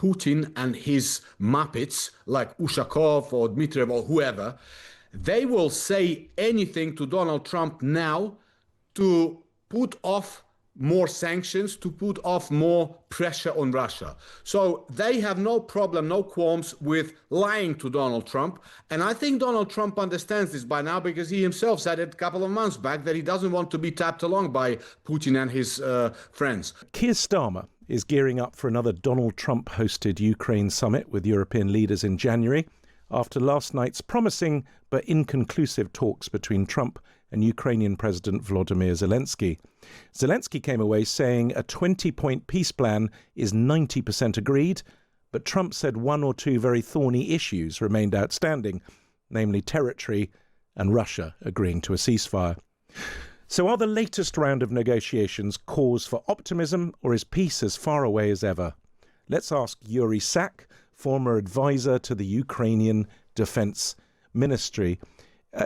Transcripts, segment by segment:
Putin and his Muppets like Ushakov or Dmitriev or whoever, they will say anything to Donald Trump now to put off more sanctions, to put off more pressure on Russia. So they have no problem, no qualms with lying to Donald Trump. And I think Donald Trump understands this by now, because he himself said it a couple of months back that he doesn't want to be tapped along by Putin and his friends. Keir Starmer is gearing up for another Donald Trump-hosted Ukraine summit with European leaders in January, after last night's promising but inconclusive talks between Trump and Ukrainian President Volodymyr Zelensky. Zelensky came away saying a 20-point peace plan is 90% agreed, but Trump said one or two very thorny issues remained outstanding, namely territory and Russia agreeing to a ceasefire. So are the latest round of negotiations cause for optimism, or is peace as far away as ever? Let's ask Yuriy Sak, former advisor to the Ukrainian Defence Ministry.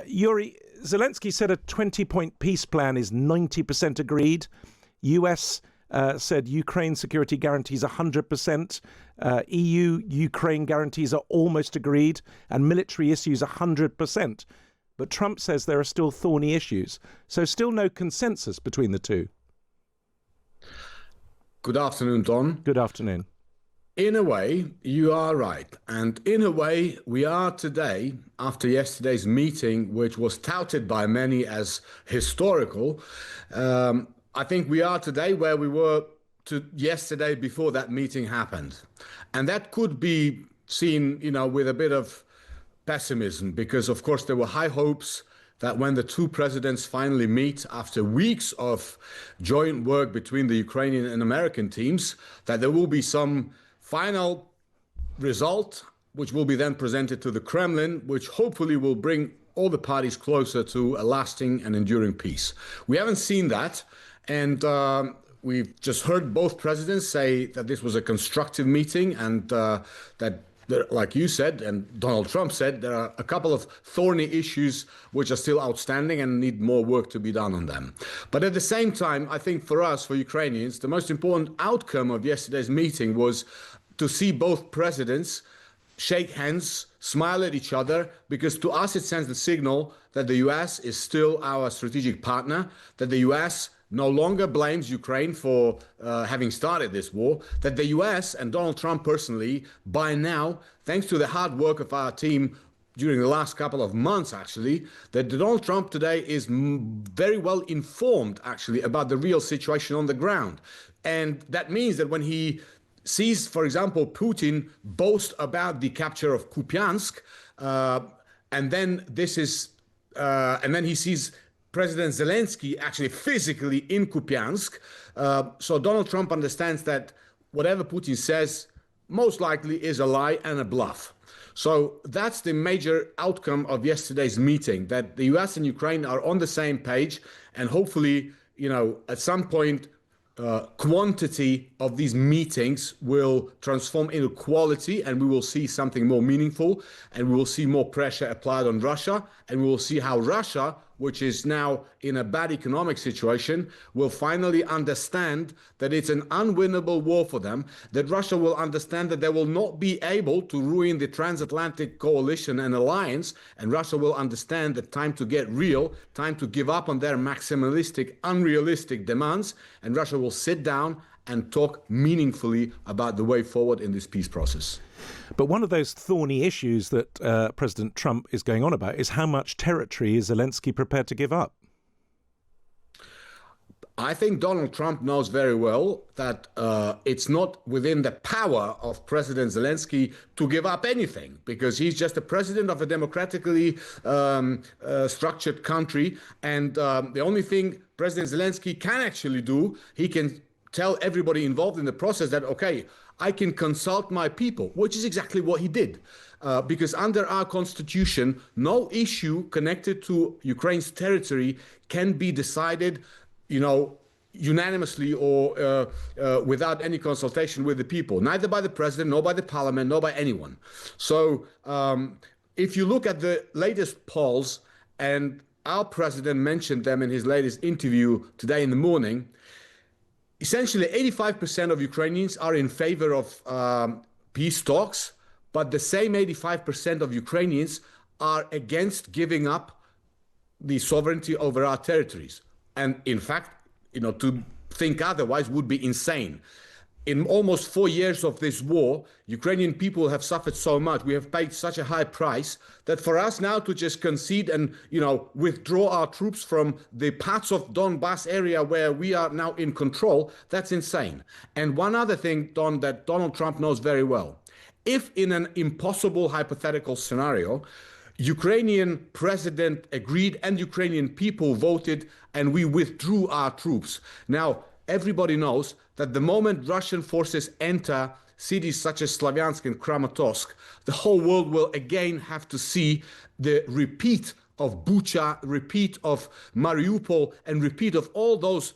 Yuri, Zelensky said a 20-point peace plan is 90% agreed. US said Ukraine security guarantees 100%. EU-Ukraine guarantees are almost agreed, and military issues 100%. But Trump says there are still thorny issues. So still no consensus between the two. Good afternoon, Don. Good afternoon. In a way, you are right. And in a way, we are today, after yesterday's meeting, which was touted by many as historical, I think we are today where we were yesterday before that meeting happened. And that could be seen, with a bit of pessimism, because, of course, there were high hopes that when the two presidents finally meet after weeks of joint work between the Ukrainian and American teams, that there will be some final result, which will be then presented to the Kremlin, which hopefully will bring all the parties closer to a lasting and enduring peace. We haven't seen that, and we've just heard both presidents say that this was a constructive meeting, and that, like you said, and Donald Trump said, there are a couple of thorny issues which are still outstanding and need more work to be done on them. But at the same time, I think for us, for Ukrainians, the most important outcome of yesterday's meeting was to see both presidents shake hands, smile at each other, because to us it sends the signal that the US is still our strategic partner, that the US no longer blames Ukraine for having started this war, that the US and Donald Trump personally, by now, thanks to the hard work of our team during the last couple of months, actually, that Donald Trump today is very well informed, actually, about the real situation on the ground. And that means that when he sees, for example, Putin boast about the capture of Kupiansk, and then he sees President Zelensky actually physically in Kupiansk. So Donald Trump understands that whatever Putin says most likely is a lie and a bluff. So that's the major outcome of yesterday's meeting, that the US and Ukraine are on the same page, and hopefully, at some point, quantity of these meetings will transform into quality, and we will see something more meaningful, and we will see more pressure applied on Russia, and we will see how Russia, which is now in a bad economic situation, will finally understand that it's an unwinnable war for them, that Russia will understand that they will not be able to ruin the transatlantic coalition and alliance, and Russia will understand that time to get real, time to give up on their maximalistic, unrealistic demands, and Russia will sit down and talk meaningfully about the way forward in this peace process. But one of those thorny issues that President Trump is going on about is how much territory is Zelensky prepared to give up? I think Donald Trump knows very well that it's not within the power of President Zelensky to give up anything, because he's just a president of a democratically structured country. And the only thing President Zelensky can actually do, he can tell everybody involved in the process that, okay, I can consult my people, which is exactly what he did. Because under our constitution, no issue connected to Ukraine's territory can be decided, unanimously or without any consultation with the people, neither by the president, nor by the parliament, nor by anyone. So if you look at the latest polls, and our president mentioned them in his latest interview today in the morning, essentially 85% of Ukrainians are in favor of peace talks, but the same 85% of Ukrainians are against giving up the sovereignty over our territories. And in fact, to think otherwise would be insane. In almost 4 years of this war, Ukrainian people have suffered so much. We have paid such a high price that for us now to just concede and, withdraw our troops from the parts of Donbass area where we are now in control, that's insane. And one other thing, Don, that Donald Trump knows very well. If in an impossible hypothetical scenario, Ukrainian president agreed and Ukrainian people voted and we withdrew our troops. Now, everybody knows that the moment Russian forces enter cities such as Slavyansk and Kramatorsk, the whole world will again have to see the repeat of Bucha, repeat of Mariupol, and repeat of all those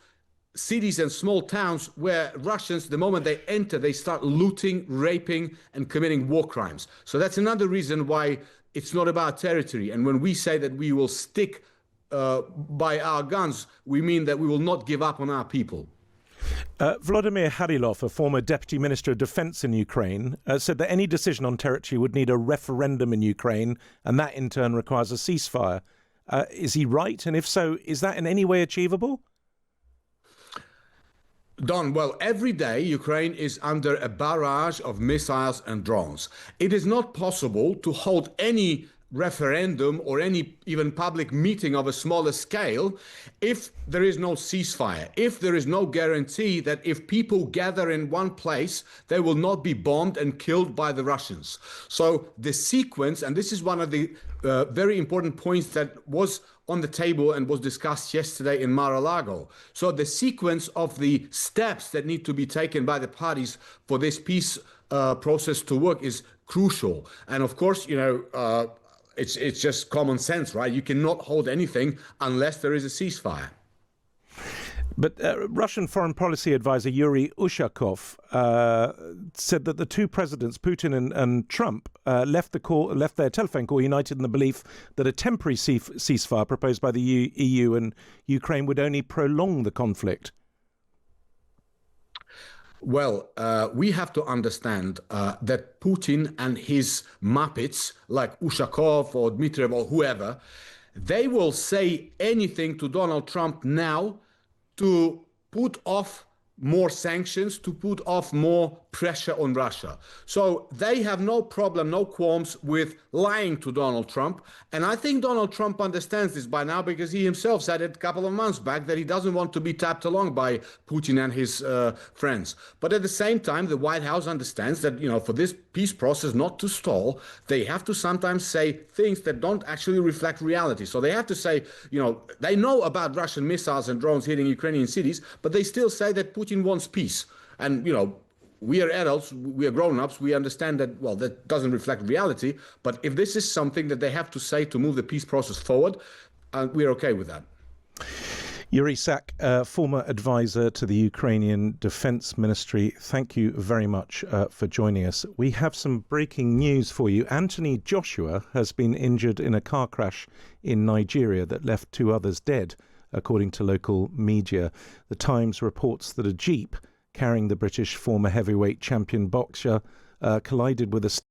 cities and small towns where Russians, the moment they enter, they start looting, raping, and committing war crimes. So that's another reason why it's not about territory. And when we say that we will stick by our guns, we mean that we will not give up on our people. Vladimir Harilov, a former Deputy Minister of Defence in Ukraine, said that any decision on territory would need a referendum in Ukraine, and that in turn requires a ceasefire. Is he right? And if so, is that in any way achievable? Don, well, every day Ukraine is under a barrage of missiles and drones. It is not possible to hold any referendum or any even public meeting of a smaller scale if there is no ceasefire, if there is no guarantee that if people gather in one place, they will not be bombed and killed by the Russians. So the sequence, and this is one of the very important points that was on the table and was discussed yesterday in Mar-a-Lago. So the sequence of the steps that need to be taken by the parties for this peace process to work is crucial. And of course, it's just common sense, right? You cannot hold anything unless there is a ceasefire. But Russian foreign policy advisor Yuriy Ushakov said that the two presidents, Putin and Trump, left their telephone call united in the belief that a temporary ceasefire proposed by the EU and Ukraine would only prolong the conflict. Well, we have to understand that Putin and his Muppets, like Ushakov or Dmitriev or whoever, they will say anything to Donald Trump now to put off more sanctions, to put off more pressure on Russia. So they have no problem, no qualms with lying to Donald Trump. And I think Donald Trump understands this by now because he himself said it a couple of months back that he doesn't want to be tapped along by Putin and his friends. But at the same time, the White House understands that, for this peace process not to stall, they have to sometimes say things that don't actually reflect reality. So they have to say, they know about Russian missiles and drones hitting Ukrainian cities, but they still say that Putin wants peace. And, we are adults, we are grown-ups, we understand that, well, that doesn't reflect reality. But if this is something that they have to say to move the peace process forward, we're okay with that. Yuriy Sak, former advisor to the Ukrainian Defence Ministry, thank you very much for joining us. We have some breaking news for you. Anthony Joshua has been injured in a car crash in Nigeria that left 2 others dead, according to local media. The Times reports that a Jeep carrying the British former heavyweight champion boxer collided with a